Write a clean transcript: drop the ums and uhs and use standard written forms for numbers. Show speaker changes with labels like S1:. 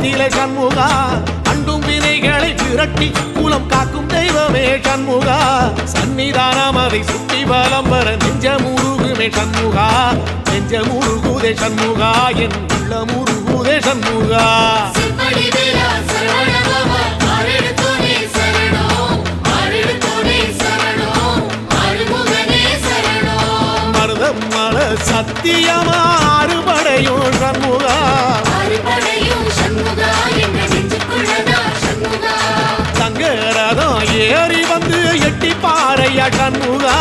S1: நிலை சண்முகா அண்டும் வினைகளை விரட்டி குலம் காக்கும் தெய்வமே சண்முகா சன்னிதானம் அதை சுற்றி பலம் வர நெஞ்சமுருகுமே சண்முகா நெஞ்சமுருகுதே சண்முகா என் உள்ளமுருகுதே சண்முகா மருதமல சத்தியமா அறுபடையும் சண்முகா தங்கரதம் ஏறி வந்து எட்டி பாறையா சண்முகா